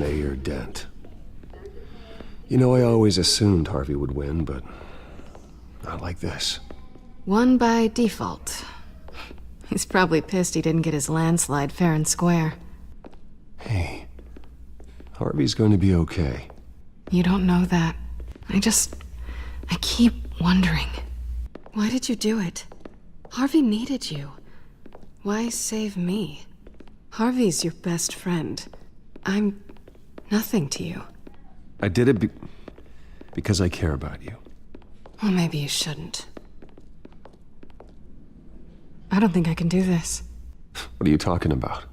Mayor Dent. You know, I always assumed Harvey would win, but not like this. Won by default. He's probably pissed he didn't get his landslide fair and square. Hey, Harvey's going to be okay. You don't know that. I keep wondering. Why did you do it? Harvey needed you. Why save me? Harvey's your best friend. I'm nothing to you. I did it because I care about you. Well, maybe you shouldn't. I don't think I can do this. What are you talking about?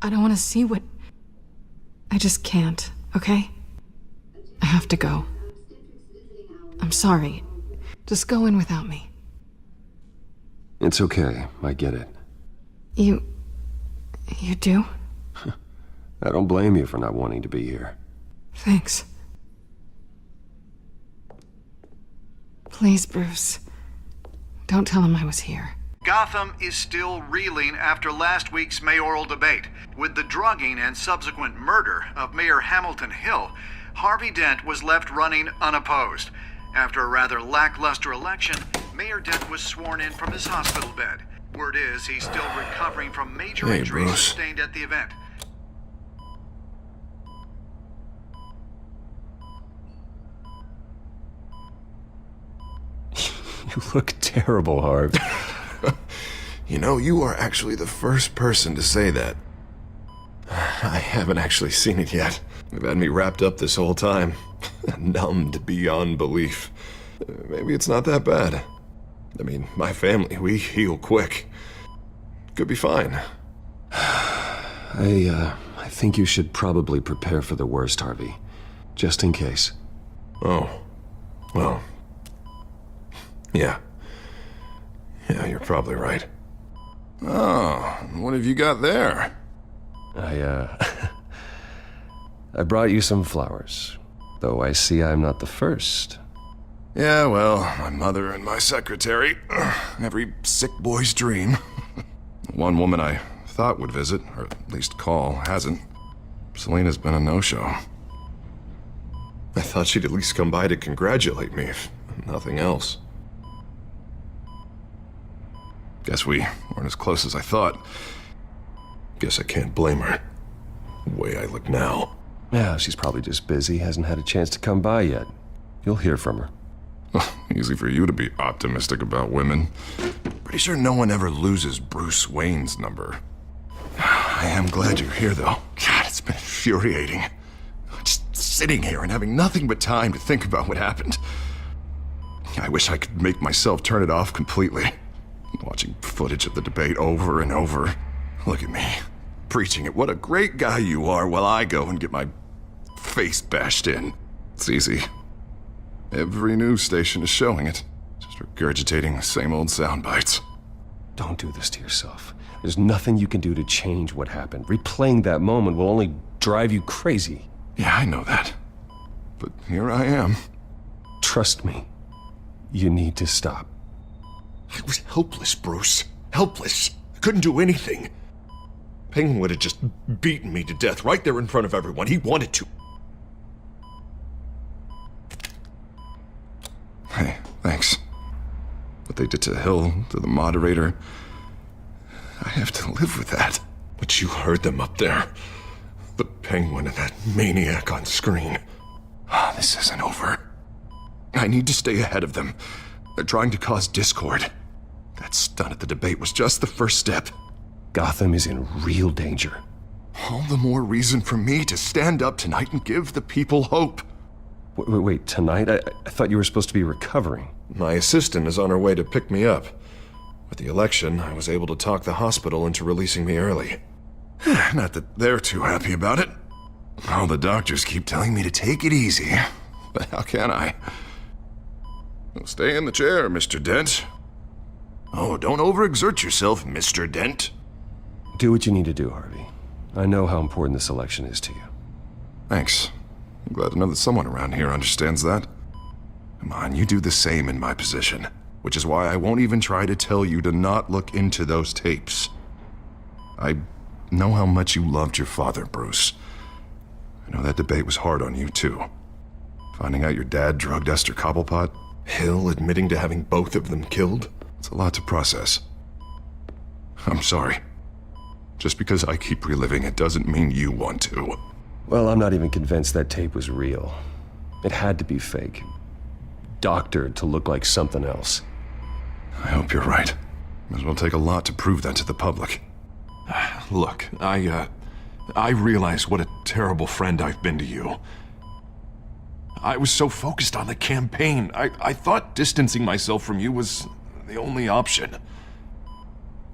I don't want to see what... I just can't, okay? I have to go. I'm sorry. Just go in without me. It's okay, I get it. You do? I don't blame you for not wanting to be here. Thanks. Please, Bruce. Don't tell him I was here. Gotham is still reeling after last week's mayoral debate. With the drugging and subsequent murder of Mayor Hamilton Hill, Harvey Dent was left running unopposed. After a rather lackluster election, Mayor Dent was sworn in from his hospital bed. Word is he's still recovering from major injuries sustained at the event. You look terrible, Harv. You know, you are actually the first person to say that. I haven't actually seen it yet. They've had me wrapped up this whole time. Numbed beyond belief. Maybe it's not that bad. I mean, my family, we heal quick. Could be fine. I think you should probably prepare for the worst, Harvey. Just in case. Oh. Well. Yeah. Yeah, you're probably right. Oh, what have you got there? I brought you some flowers. Though I see I'm not the first. Yeah, well, my mother and my secretary. Every sick boy's dream. One woman I thought would visit, or at least call, hasn't. Selena's been a no-show. I thought she'd at least come by to congratulate me, if nothing else. Guess we weren't as close as I thought. Guess I can't blame her. The way I look now. Yeah, she's probably just busy, hasn't had a chance to come by yet. You'll hear from her. Easy for you to be optimistic about women. Pretty sure no one ever loses Bruce Wayne's number. I am glad you're here, though. God, it's been infuriating. Just sitting here and having nothing but time to think about what happened. I wish I could make myself turn it off completely. Watching footage of the debate over and over. Look at me, preaching it. What a great guy you are, while I go and get my face bashed in. It's easy. Every news station is showing it. Just regurgitating the same old sound bites. Don't do this to yourself. There's nothing you can do to change what happened. Replaying that moment will only drive you crazy. Yeah, I know that. But here I am. Trust me. You need to stop. I was helpless, Bruce. Helpless. I couldn't do anything. Penguin would have just beaten me to death right there in front of everyone. He wanted to. Hey, thanks. What they did to Hill, to the moderator, I have to live with that. But you heard them up there. The Penguin and that maniac on screen. This isn't over. I need to stay ahead of them. They're trying to cause discord. That stunt at the debate was just the first step. Gotham is in real danger. All the more reason for me to stand up tonight and give the people hope. Wait, tonight? I thought you were supposed to be recovering. My assistant is on her way to pick me up. With the election, I was able to talk the hospital into releasing me early. Not that they're too happy about it. All the doctors keep telling me to take it easy. But how can I? Well, stay in the chair, Mr. Dent. Oh, don't overexert yourself, Mr. Dent. Do what you need to do, Harvey. I know how important this election is to you. Thanks. I'm glad to know that someone around here understands that. Come on, you do the same in my position. Which is why I won't even try to tell you to not look into those tapes. I know how much you loved your father, Bruce. You know, that debate was hard on you, too. Finding out your dad drugged Esther Cobblepot, Hill admitting to having both of them killed. It's a lot to process. I'm sorry. Just because I keep reliving it doesn't mean you want to. Well, I'm not even convinced that tape was real. It had to be fake. Doctored to look like something else. I hope you're right. Might as well take a lot to prove that to the public. Look, I realize what a terrible friend I've been to you. I was so focused on the campaign. I thought distancing myself from you was the only option.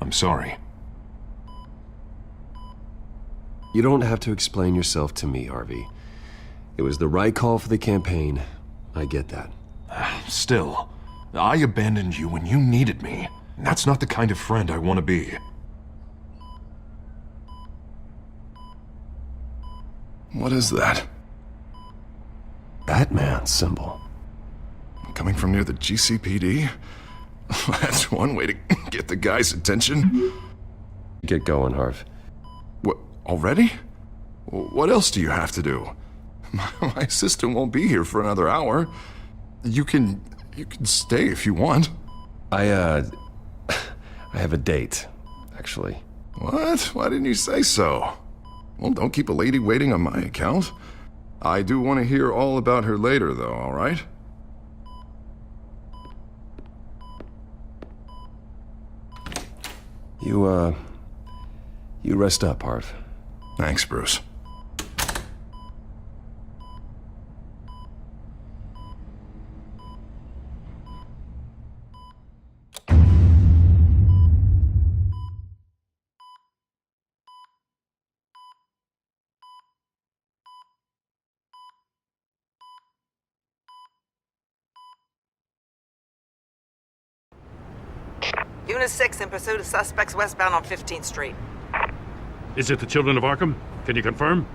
I'm sorry. You don't have to explain yourself to me, Harvey. It was the right call for the campaign. I get that. Still, I abandoned you when you needed me. That's not the kind of friend I want to be. What is that? Batman symbol. Coming from near the GCPD? That's one way to get the guy's attention. Get going, Harv. What, already? What else do you have to do? My assistant won't be here for another hour. You can stay if you want. I have a date, actually. What? Why didn't you say so? Well, don't keep a lady waiting on my account. I do want to hear all about her later, though, all right? You rest up, Harv. Thanks, Bruce. Unit 6 in pursuit of suspects westbound on 15th Street. Is it the Children of Arkham? Can you confirm?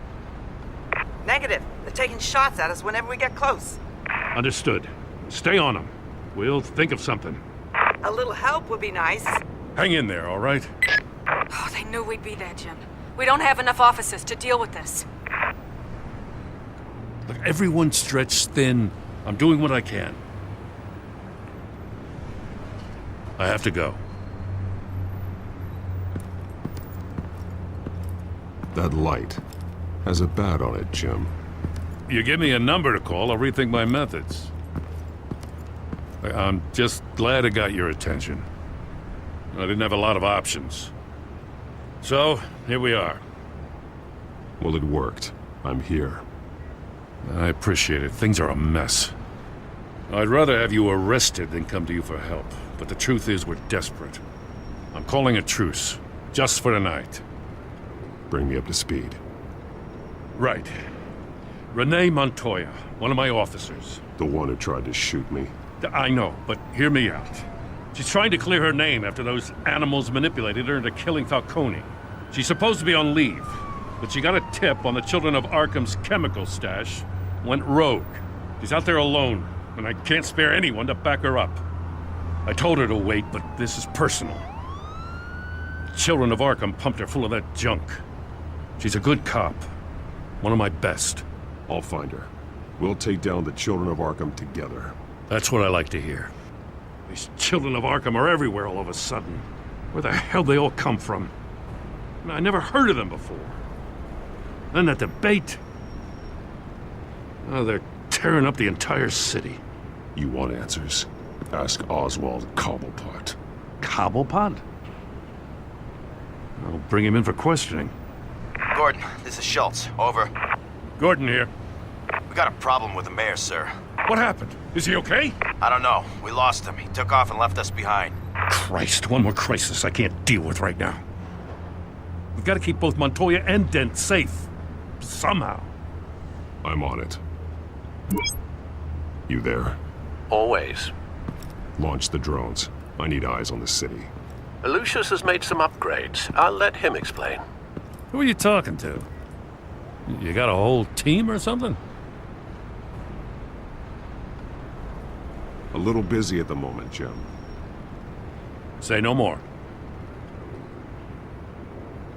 Negative. They're taking shots at us whenever we get close. Understood. Stay on them. We'll think of something. A little help would be nice. Hang in there, all right? Oh, they knew we'd be there, Jim. We don't have enough officers to deal with this. Look, everyone's stretched thin. I'm doing what I can. I have to go. That light has a bat on it, Jim. You give me a number to call, I'll rethink my methods. I'm just glad I got your attention. I didn't have a lot of options. So, here we are. Well, it worked. I'm here. I appreciate it. Things are a mess. I'd rather have you arrested than come to you for help. But the truth is, we're desperate. I'm calling a truce. Just for tonight. Bring me up to speed. Right. Renee Montoya, one of my officers. The one who tried to shoot me. I know, but hear me out. She's trying to clear her name after those animals manipulated her into killing Falcone. She's supposed to be on leave, but she got a tip on the Children of Arkham's chemical stash, went rogue. She's out there alone, and I can't spare anyone to back her up. I told her to wait, but this is personal. Children of Arkham pumped her full of that junk. She's a good cop. One of my best. I'll find her. We'll take down the Children of Arkham together. That's what I like to hear. These Children of Arkham are everywhere all of a sudden. Where the hell they all come from? I never heard of them before. Then that debate. Oh, they're tearing up the entire city. You want answers? Ask Oswald Cobblepot. Cobblepot? I'll bring him in for questioning. Gordon, this is Schultz. Over. Gordon here. We got a problem with the mayor, sir. What happened? Is he okay? I don't know. We lost him. He took off and left us behind. Christ, one more crisis I can't deal with right now. We've got to keep both Montoya and Dent safe. Somehow. I'm on it. You there? Always. Launch the drones. I need eyes on the city. Lucius has made some upgrades. I'll let him explain. Who are you talking to? You got a whole team or something? A little busy at the moment, Jim. Say no more.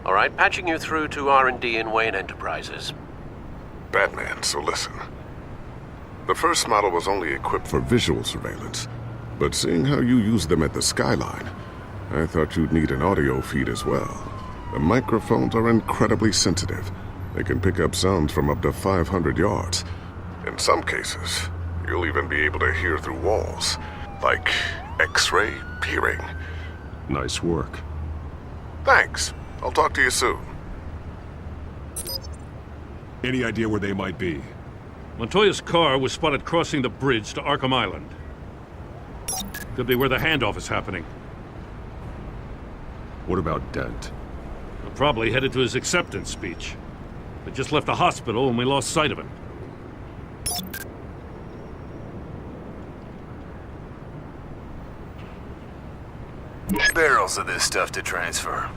All right, patching you through to R&D in Wayne Enterprises. Batman, so listen. The first model was only equipped for visual surveillance, but seeing how you use them at the skyline, I thought you'd need an audio feed as well. The microphones are incredibly sensitive. They can pick up sounds from up to 500 yards. In some cases, you'll even be able to hear through walls, like X-ray peering. Nice work. Thanks. I'll talk to you soon. Any idea where they might be? Montoya's car was spotted crossing the bridge to Arkham Island. Could be where the handoff is happening. What about Dent? Probably headed to his acceptance speech. They just left the hospital and we lost sight of him. Barrels of this stuff to transfer.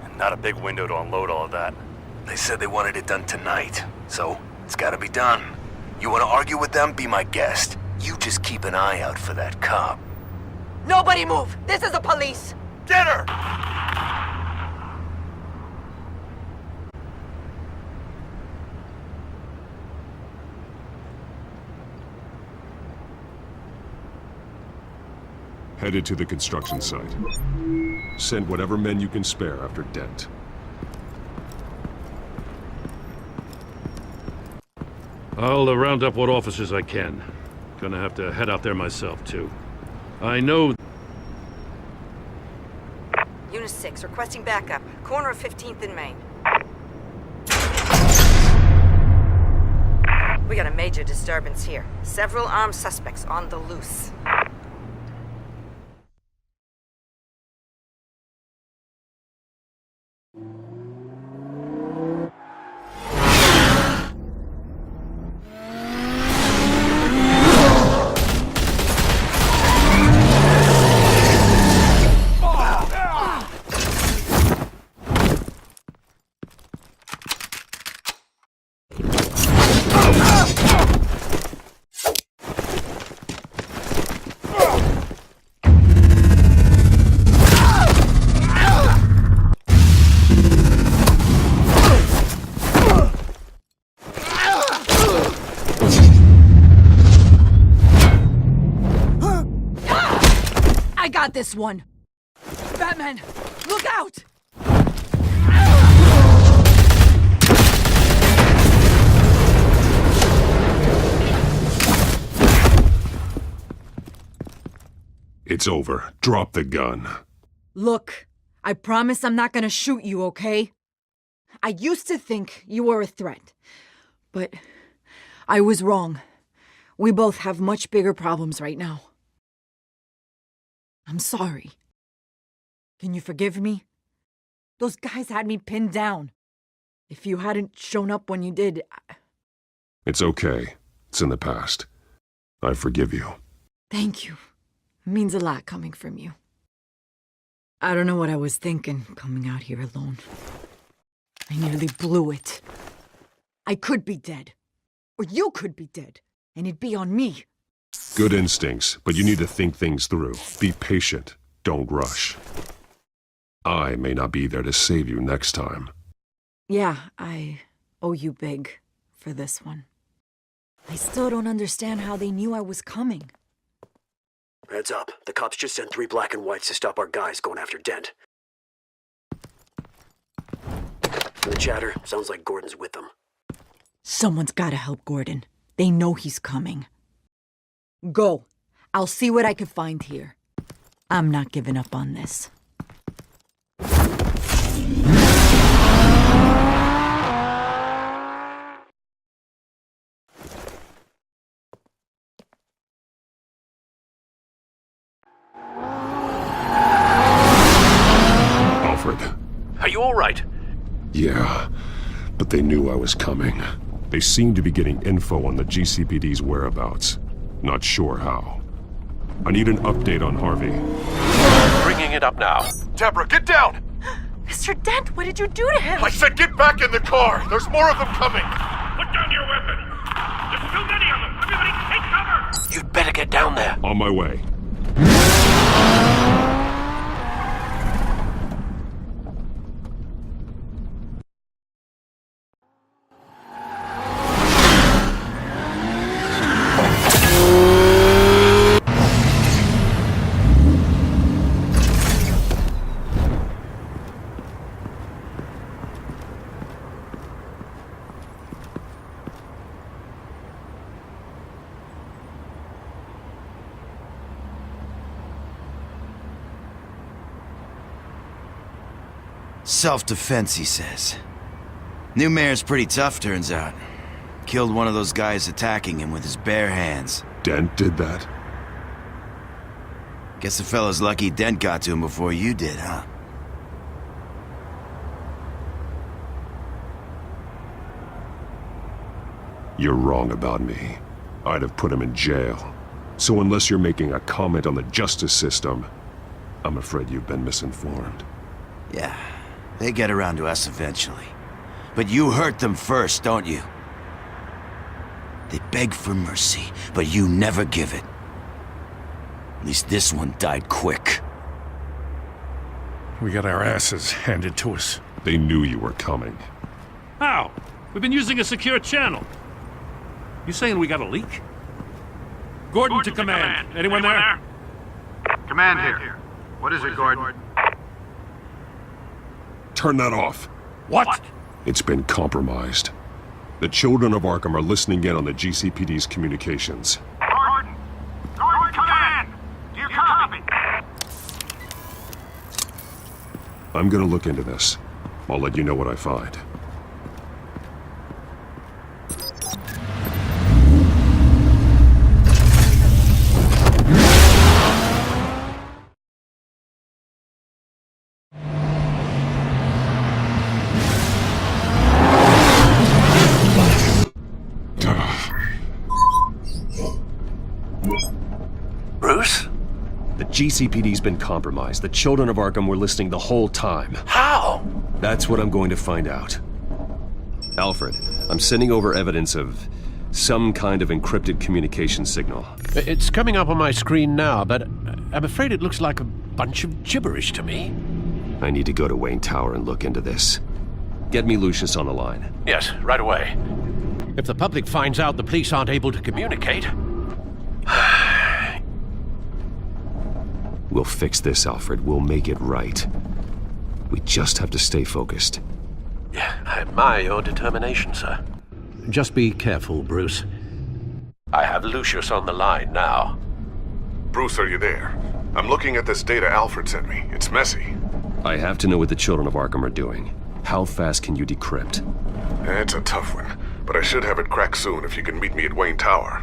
And not a big window to unload all of that. They said they wanted it done tonight, so it's gotta be done. You wanna argue with them? Be my guest. You just keep an eye out for that cop. Nobody move! This is the police! Get her! Headed to the construction site. Send whatever men you can spare after Dent. I'll round up what officers I can. Gonna have to head out there myself, too. I know... Unit 6, requesting backup. Corner of 15th and Main. We got a major disturbance here. Several armed suspects on the loose. This one. Batman, look out! It's over. Drop the gun. Look, I promise I'm not gonna shoot you, okay? I used to think you were a threat, but I was wrong. We both have much bigger problems right now. I'm sorry. Can you forgive me? Those guys had me pinned down. If you hadn't shown up when you did... It's okay. It's in the past. I forgive you. Thank you. It means a lot coming from you. I don't know what I was thinking, coming out here alone. I nearly blew it. I could be dead. Or you could be dead. And it'd be on me. Good instincts, but you need to think things through. Be patient. Don't rush. I may not be there to save you next time. Yeah, I owe you big for this one. I still don't understand how they knew I was coming. Heads up. The cops just sent 3 black and whites to stop our guys going after Dent. From the chatter, sounds like Gordon's with them. Someone's gotta help Gordon. They know he's coming. Go. I'll see what I can find here. I'm not giving up on this. Alfred. Are you all right? Yeah, but they knew I was coming. They seem to be getting info on the GCPD's whereabouts. Not sure how. I need an update on Harvey. Bringing it up now. Deborah, get down! Mr. Dent, what did you do to him? I said get back in the car! There's more of them coming! Put down your weapon! There's too many of them! Everybody take cover! You'd better get down there. On my way. Self-defense, he says. New mayor's pretty tough, turns out. Killed one of those guys attacking him with his bare hands. Dent did that? Guess the fella's lucky Dent got to him before you did, huh? You're wrong about me. I'd have put him in jail. So unless you're making a comment on the justice system, I'm afraid you've been misinformed. Yeah, they get around to us eventually. But you hurt them first, don't you? They beg for mercy, but you never give it. At least this one died quick. We got our asses handed to us. They knew you were coming. How? We've been using a secure channel. You saying we got a leak? Gordon to command. Anyone there? Command here. What is it, Gordon? Turn that off. What? It's been compromised. The children of Arkham are listening in on the GCPD's communications. Gordon! Gordon, command! Do you copy? I'm gonna look into this. I'll let you know what I find. Bruce? The GCPD's been compromised. The children of Arkham were listening the whole time. How? That's what I'm going to find out. Alfred, I'm sending over evidence of some kind of encrypted communication signal. It's coming up on my screen now, but I'm afraid it looks like a bunch of gibberish to me. I need to go to Wayne Tower and look into this. Get me Lucius on the line. Yes, right away. If the public finds out the police aren't able to communicate... We'll fix this, Alfred. We'll make it right. We just have to stay focused. Yeah, I admire your determination, sir. Just be careful, Bruce. I have Lucius on the line now. Bruce, are you there? I'm looking at this data Alfred sent me. It's messy. I have to know what the children of Arkham are doing. How fast can you decrypt? It's a tough one, but I should have it cracked soon if you can meet me at Wayne Tower.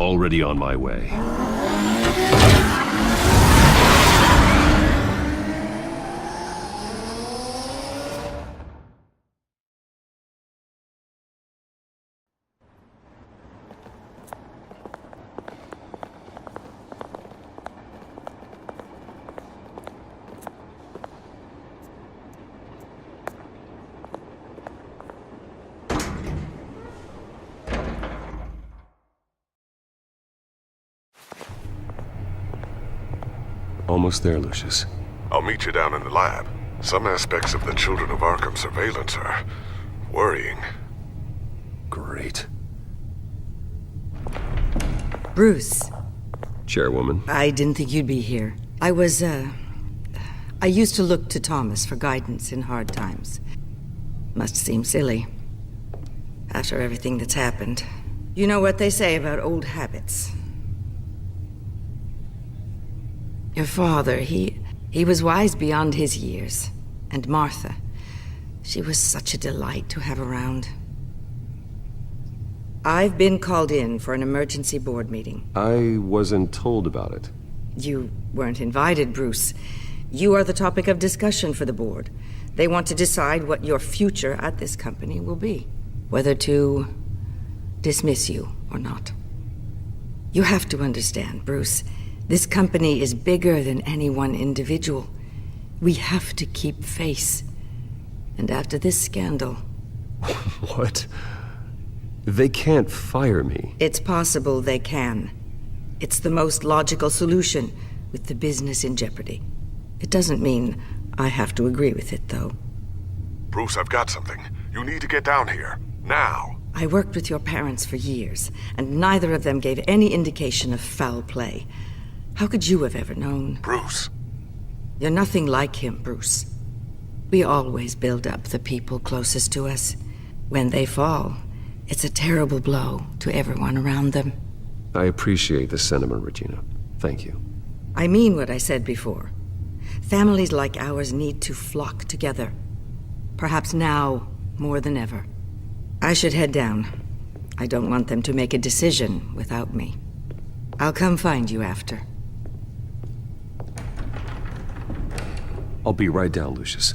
Already on my way. Almost there, Lucius. I'll meet you down in the lab. Some aspects of the Children of Arkham surveillance are worrying. Great. Bruce. Chairwoman. I didn't think you'd be here. I used to look to Thomas for guidance in hard times. Must seem silly. After everything that's happened. You know what they say about old habits. Your father, he was wise beyond his years. And Martha, she was such a delight to have around. I've been called in for an emergency board meeting. I wasn't told about it. You weren't invited, Bruce. You are the topic of discussion for the board. They want to decide what your future at this company will be. Whether to dismiss you or not. You have to understand, Bruce. This company is bigger than any one individual. We have to keep face. And after this scandal... What? They can't fire me. It's possible they can. It's the most logical solution, with the business in jeopardy. It doesn't mean I have to agree with it, though. Bruce, I've got something. You need to get down here. Now. I worked with your parents for years, and neither of them gave any indication of foul play. How could you have ever known? Bruce. You're nothing like him, Bruce. We always build up the people closest to us. When they fall, it's a terrible blow to everyone around them. I appreciate the sentiment, Regina. Thank you. I mean what I said before. Families like ours need to flock together. Perhaps now, more than ever. I should head down. I don't want them to make a decision without me. I'll come find you after. I'll be right down, Lucius.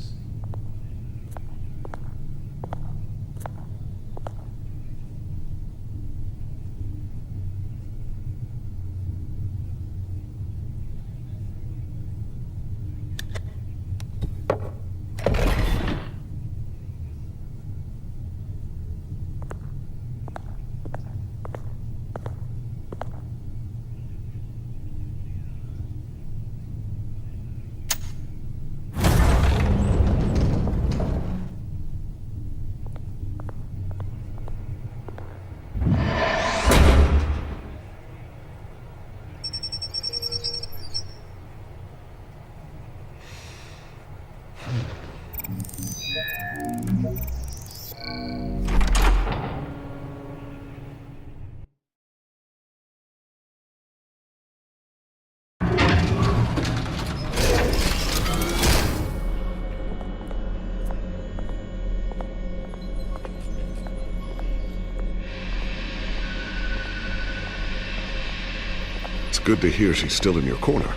It's good to hear she's still in your corner.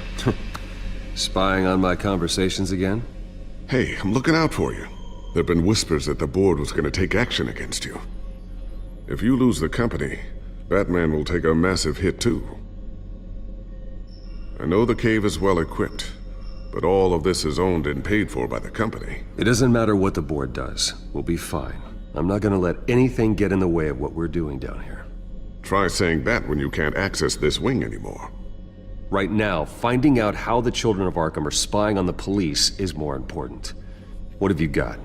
Spying on my conversations again? Hey, I'm looking out for you. There've been whispers that the board was going to take action against you. If you lose the company, Batman will take a massive hit too. I know the cave is well equipped, but all of this is owned and paid for by the company. It doesn't matter what the board does. We'll be fine. I'm not gonna let anything get in the way of what we're doing down here. Try saying that when you can't access this wing anymore. Right now, finding out how the children of Arkham are spying on the police is more important. What have you got?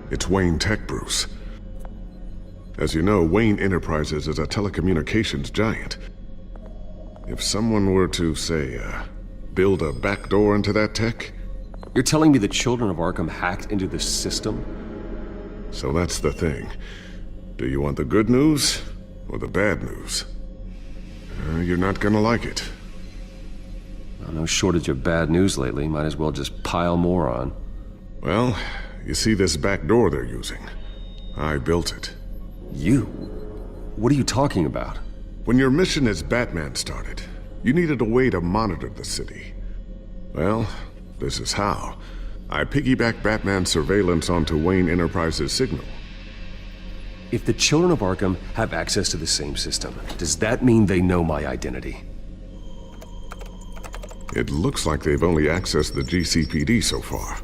It's Wayne Tech, Bruce. As you know, Wayne Enterprises is a telecommunications giant. If someone were to, say, build a backdoor into that tech... You're telling me the children of Arkham hacked into this system? So that's the thing. Do you want the good news or the bad news? You're not gonna like it. Well, no shortage of bad news lately. Might as well just pile more on. Well, you see this back door they're using? I built it. You? What are you talking about? When your mission as Batman started, you needed a way to monitor the city. Well, this is how. I piggybacked Batman's surveillance onto Wayne Enterprises' signal. If the children of Arkham have access to the same system, does that mean they know my identity? It looks like they've only accessed the GCPD so far.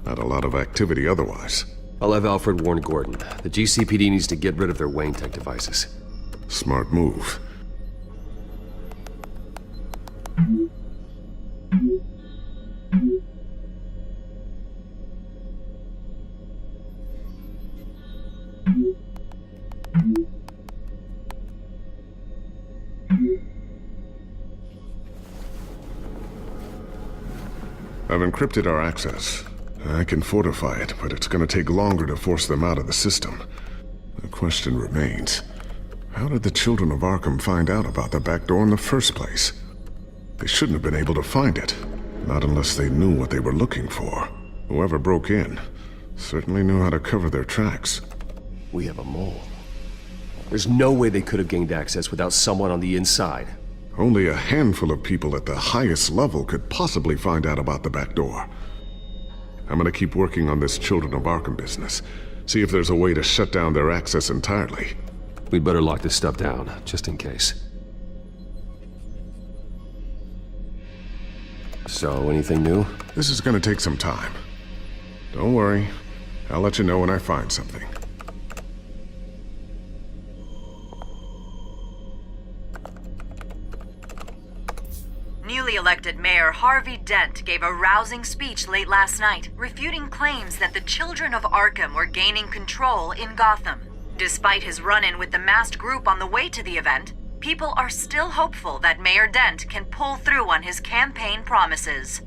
Not a lot of activity otherwise. I'll have Alfred warn Gordon. The GCPD needs to get rid of their Wayne Tech devices. Smart move. I've encrypted our access. I can fortify it, but it's gonna take longer to force them out of the system. The question remains, how did the children of Arkham find out about the back door in the first place? They shouldn't have been able to find it. Not unless they knew what they were looking for. Whoever broke in certainly knew how to cover their tracks. We have a mole. There's no way they could have gained access without someone on the inside. Only a handful of people at the highest level could possibly find out about the back door. I'm gonna keep working on this Children of Arkham business. See if there's a way to shut down their access entirely. We'd better lock this stuff down, just in case. So, anything new? This is gonna take some time. Don't worry. I'll let you know when I find something. Newly elected Mayor Harvey Dent gave a rousing speech late last night, refuting claims that the children of Arkham were gaining control in Gotham. Despite his run-in with the masked group on the way to the event, people are still hopeful that Mayor Dent can pull through on his campaign promises.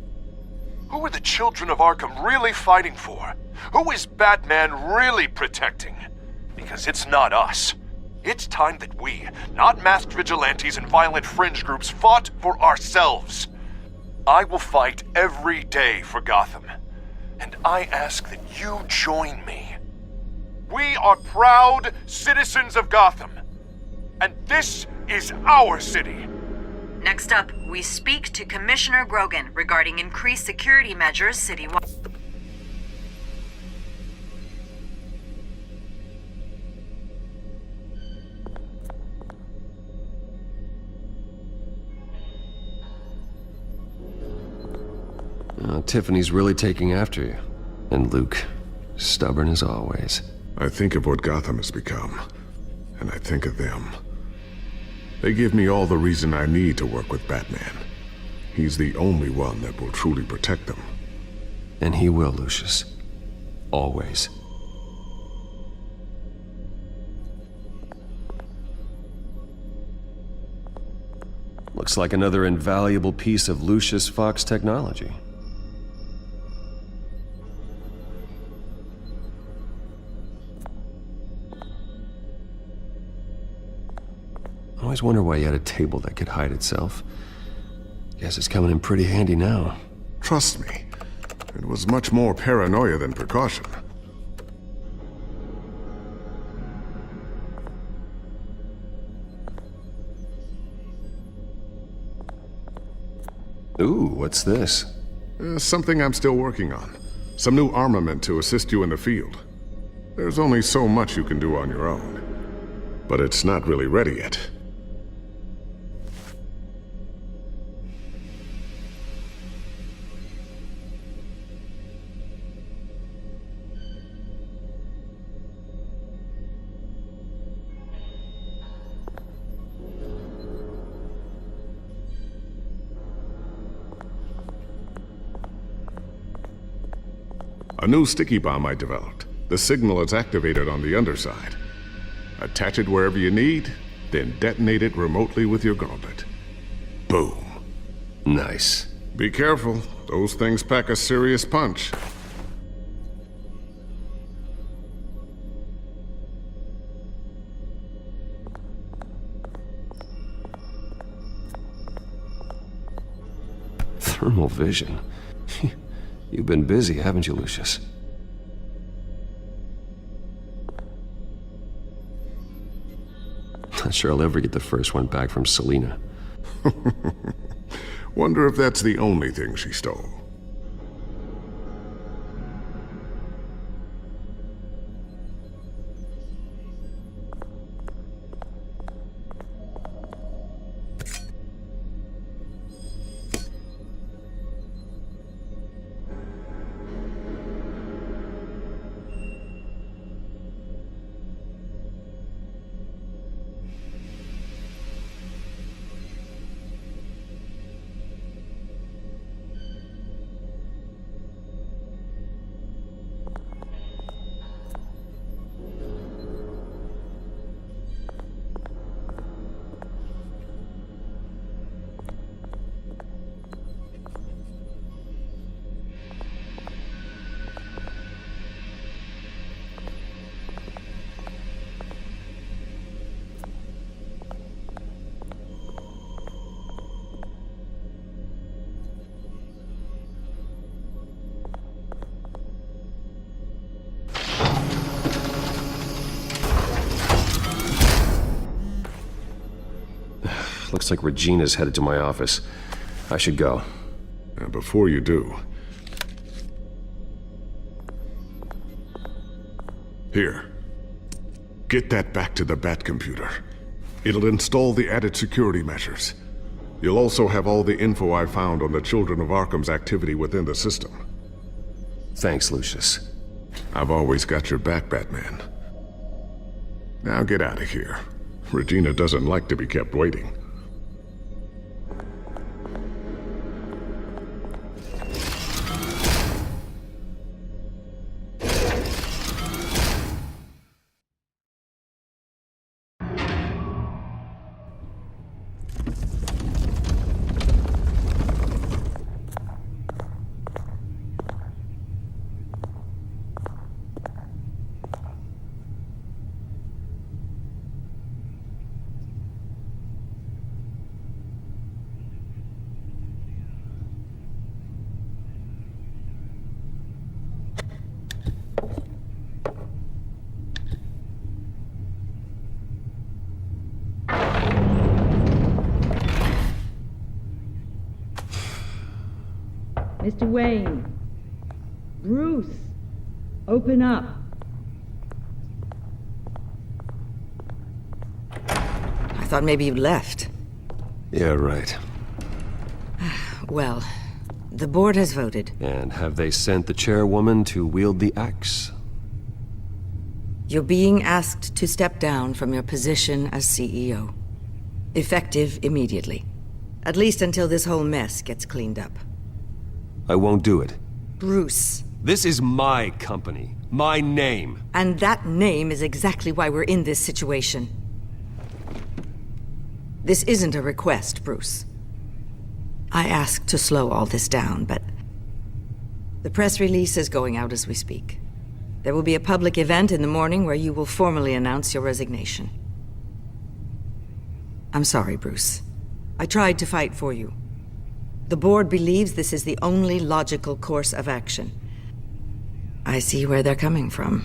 Who are the children of Arkham really fighting for? Who is Batman really protecting? Because it's not us. It's time that we, not masked vigilantes and violent fringe groups, fought for ourselves. I will fight every day for Gotham. And I ask that you join me. We are proud citizens of Gotham. And this is our city. Next up, we speak to Commissioner Grogan regarding increased security measures citywide. Tiffany's really taking after you. And Luke, stubborn as always. I think of what Gotham has become, and I think of them. They give me all the reason I need to work with Batman. He's the only one that will truly protect them. And he will, Lucius. Always. Looks like another invaluable piece of Lucius Fox technology. I always wonder why you had a table that could hide itself. Guess it's coming in pretty handy now. Trust me, it was much more paranoia than precaution. Ooh, what's this? Something I'm still working on. Some new armament to assist you in the field. There's only so much you can do on your own. But it's not really ready yet. A new sticky bomb I developed. The signal is activated on the underside. Attach it wherever you need, then detonate it remotely with your gauntlet. Boom. Nice. Be careful. Those things pack a serious punch. Thermal vision. You've been busy, haven't you, Lucius? Not sure I'll ever get the first one back from Selina. Wonder if that's the only thing she stole. Looks like Regina's headed to my office. I should go. Before you do... Here. Get that back to the Bat computer. It'll install the added security measures. You'll also have all the info I found on the Children of Arkham's activity within the system. Thanks, Lucius. I've always got your back, Batman. Now get out of here. Regina doesn't like to be kept waiting. Mr. Wayne. Bruce. Open up. I thought maybe you left. Yeah, right. Well, the board has voted. And have they sent the chairwoman to wield the axe? You're being asked to step down from your position as CEO. Effective immediately. At least until this whole mess gets cleaned up. I won't do it. Bruce. This is my company. My name. And that name is exactly why we're in this situation. This isn't a request, Bruce. I asked to slow all this down, but the press release is going out as we speak. There will be a public event in the morning where you will formally announce your resignation. I'm sorry, Bruce. I tried to fight for you. The board believes this is the only logical course of action. I see where they're coming from.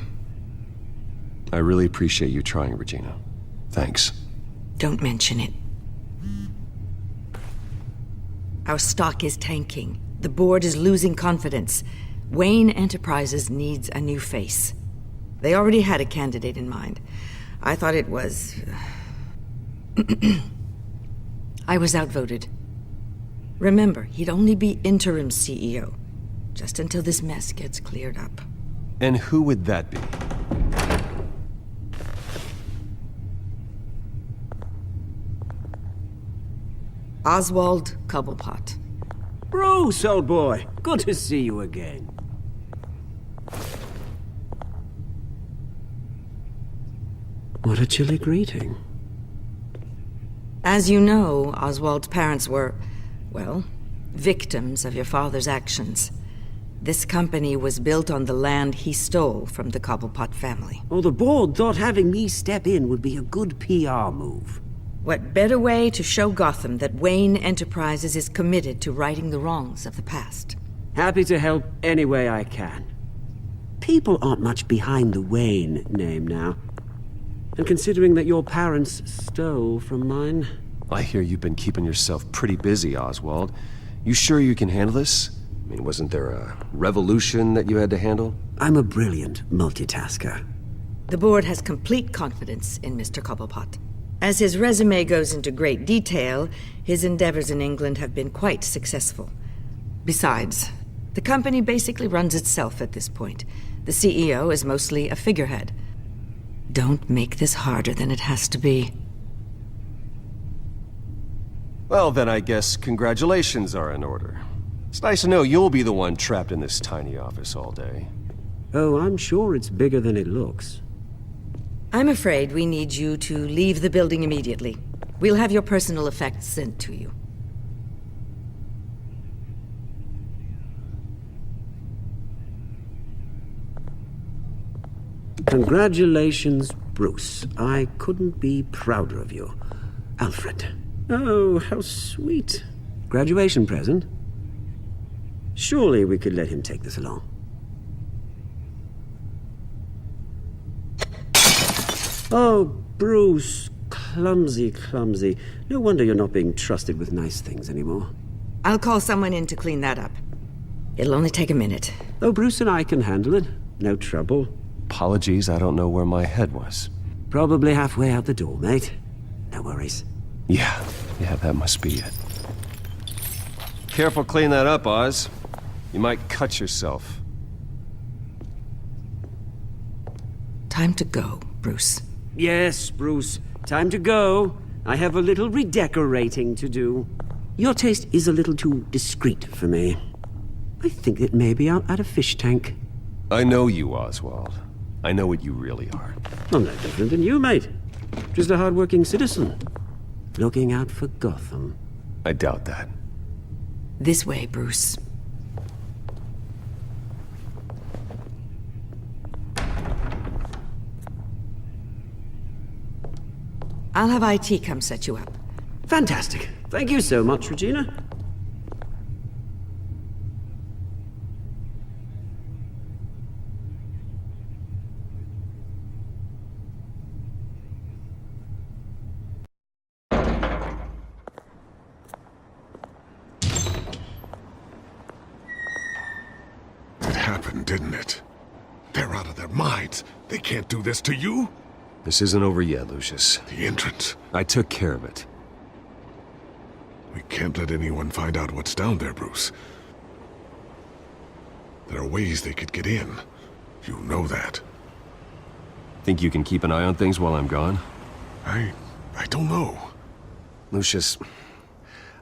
I really appreciate you trying, Regina. Thanks. Don't mention it. Our stock is tanking. The board is losing confidence. Wayne Enterprises needs a new face. They already had a candidate in mind. I thought it was... I was outvoted. Remember, he'd only be interim CEO, just until this mess gets cleared up. And who would that be? Oswald Cobblepot. Bruce, old boy. Good to see you again. What a chilly greeting. As you know, Oswald's parents were, well, victims of your father's actions. This company was built on the land he stole from the Cobblepot family. Well, the board thought having me step in would be a good PR move. What better way to show Gotham that Wayne Enterprises is committed to righting the wrongs of the past? Happy to help any way I can. People aren't much behind the Wayne name now. And considering that your parents stole from mine... I hear you've been keeping yourself pretty busy, Oswald. You sure you can handle this? I mean, wasn't there a revolution that you had to handle? I'm a brilliant multitasker. The board has complete confidence in Mr. Cobblepot. As his resume goes into great detail, his endeavors in England have been quite successful. Besides, the company basically runs itself at this point. The CEO is mostly a figurehead. Don't make this harder than it has to be. Well, then I guess congratulations are in order. It's nice to know you'll be the one trapped in this tiny office all day. Oh, I'm sure it's bigger than it looks. I'm afraid we need you to leave the building immediately. We'll have your personal effects sent to you. Congratulations, Bruce. I couldn't be prouder of you. Alfred. Oh, how sweet. Graduation present? Surely we could let him take this along. Oh, Bruce. Clumsy, clumsy. No wonder you're not being trusted with nice things anymore. I'll call someone in to clean that up. It'll only take a minute. Oh, Bruce and I can handle it. No trouble. Apologies, I don't know where my head was. Probably halfway out the door, mate. No worries. Yeah, that must be it. Careful clean that up, Oz. You might cut yourself. Time to go, Bruce. Yes, Bruce. Time to go. I have a little redecorating to do. Your taste is a little too discreet for me. I think that maybe I'll add a fish tank. I know you, Oswald. I know what you really are. I'm no different than you, mate. Just a hard-working citizen. Looking out for Gotham. I doubt that. This way, Bruce. I'll have IT come set you up. Fantastic. Thank you so much, Regina. happened, didn't it? They're out of their minds. They can't do this to you. This isn't over yet, Lucius. The entrance. I took care of it. We can't let anyone find out what's down there, Bruce. There are ways they could get in. You know that. Think you can keep an eye on things while I'm gone? I don't know. Lucius,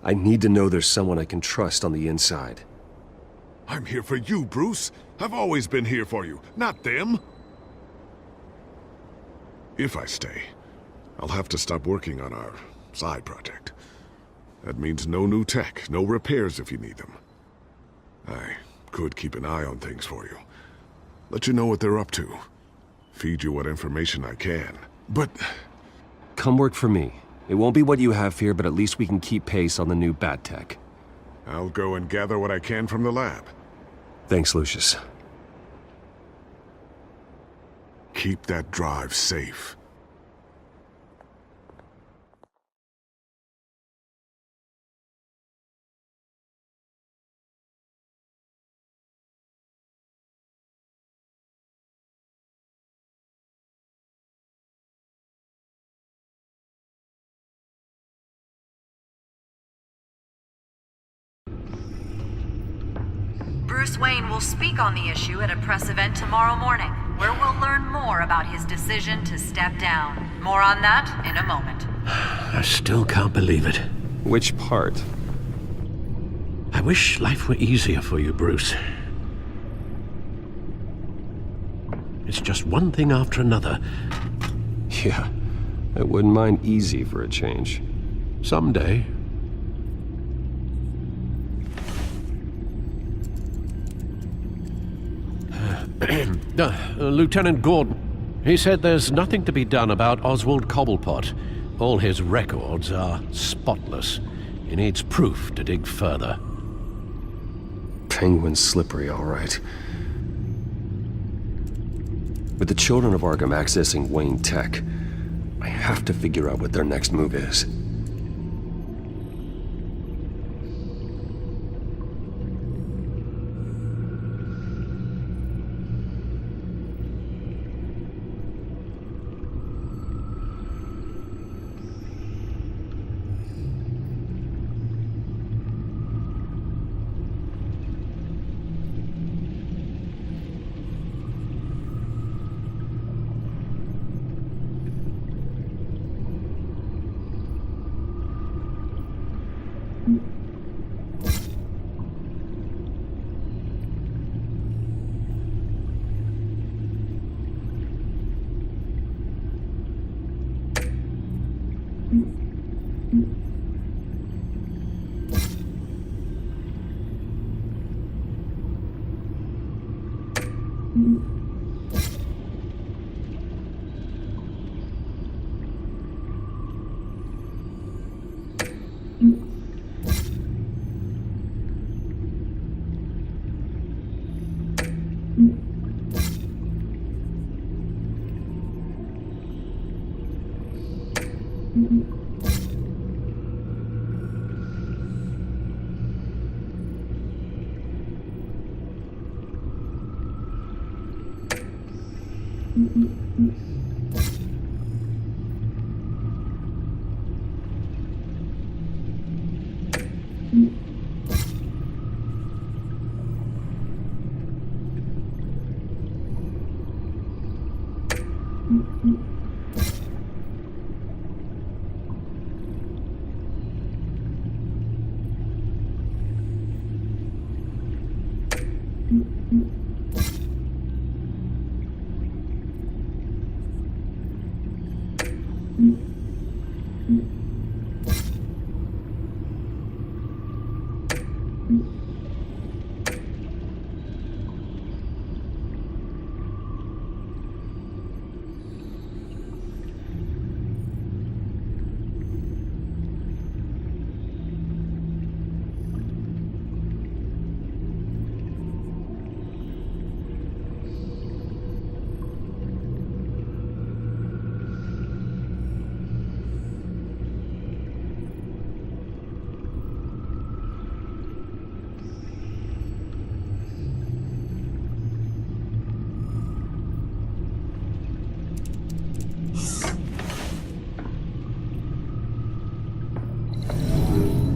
I need to know there's someone I can trust on the inside. I'm here for you, Bruce. I've always been here for you, not them. If I stay, I'll have to stop working on our side project. That means no new tech, no repairs if you need them. I could keep an eye on things for you. Let you know what they're up to. Feed you what information I can. But... Come work for me. It won't be what you have here, but at least we can keep pace on the new bat tech. I'll go and gather what I can from the lab. Thanks, Lucius. Keep that drive safe. Bruce Wayne will speak on the issue at a press event tomorrow morning, where we'll learn more about his decision to step down. More on that in a moment. I still can't believe it. Which part? I wish life were easier for you, Bruce. It's just one thing after another. Yeah, I wouldn't mind easy for a change. Someday. Lieutenant Gordon, he said there's nothing to be done about Oswald Cobblepot. All his records are spotless. He needs proof to dig further. Penguin's slippery, all right. With the children of Arkham accessing Wayne Tech, I have to figure out what their next move is.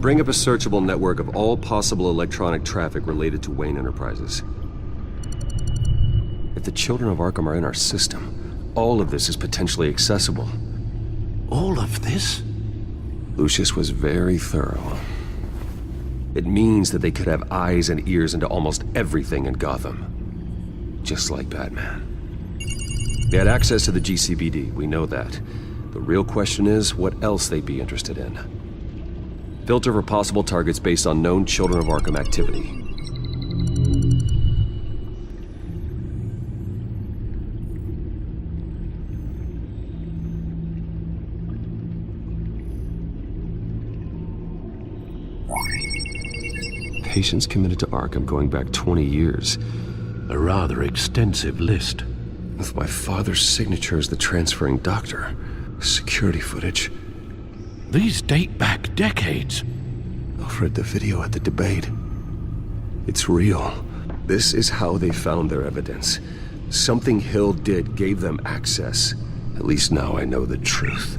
Bring up a searchable network of all possible electronic traffic related to Wayne Enterprises. If the children of Arkham are in our system, all of this is potentially accessible. All of this? Lucius was very thorough. It means that they could have eyes and ears into almost everything in Gotham. Just like Batman. They had access to the GCPD, we know that. The real question is, what else they'd be interested in. Filter for possible targets based on known Children of Arkham activity. Patients committed to Arkham going back 20 years. A rather extensive list. With my father's signature as the transferring doctor. Security footage. These date back decades. Alfred, the video at the debate. It's real. This is how they found their evidence. Something Hill did gave them access. At least now I know the truth.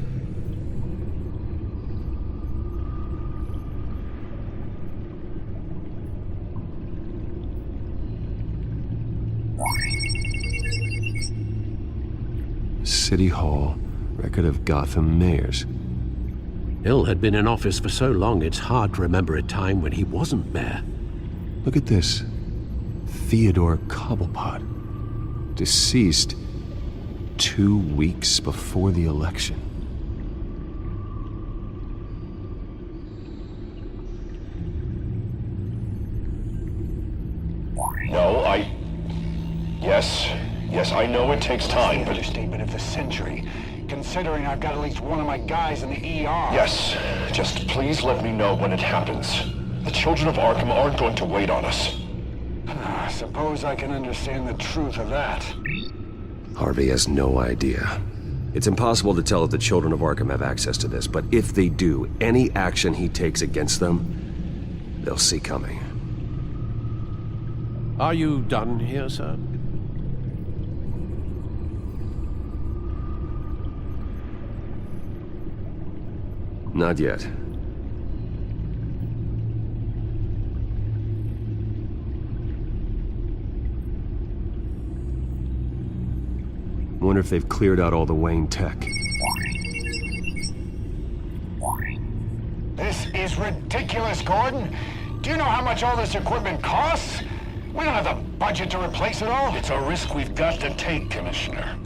City Hall, record of Gotham mayors. Hill had been in office for so long, it's hard to remember a time when he wasn't mayor. Look at this. Theodore Cobblepot. Deceased 2 weeks before the election. No, Yes, I know it takes time, but... Understatement of the century, considering I've got at least one of my guys in the ER. Yes, just please let me know when it happens. The children of Arkham aren't going to wait on us. I suppose I can understand the truth of that. Harvey has no idea. It's impossible to tell if the children of Arkham have access to this, but if they do, any action he takes against them, they'll see coming. Are you done here, sir? Not yet. Wonder if they've cleared out all the Wayne tech. This is ridiculous, Gordon. Do you know how much all this equipment costs? We don't have the budget to replace it all. It's a risk we've got to take, Commissioner.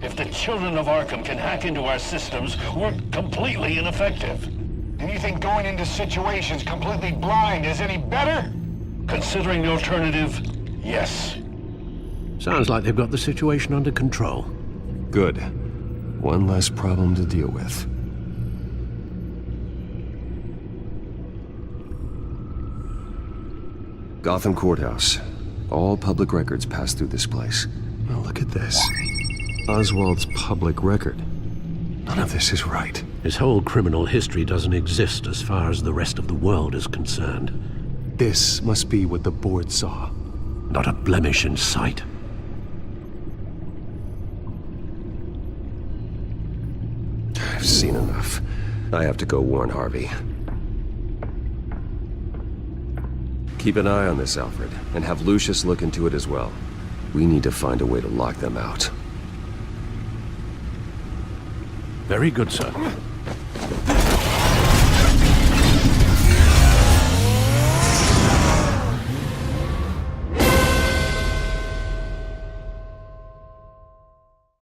If the children of Arkham can hack into our systems, we're completely ineffective. And you think going into situations completely blind is any better? Considering the alternative, yes. Sounds like they've got the situation under control. Good. One less problem to deal with. Gotham Courthouse. All public records pass through this place. Now look at this. Oswald's public record. None of this is right. His whole criminal history doesn't exist as far as the rest of the world is concerned. This must be what the board saw. Not a blemish in sight. I've seen enough. I have to go warn Harvey. Keep an eye on this, Alfred, and have Lucius look into it as well. We need to find a way to lock them out. Very good, sir.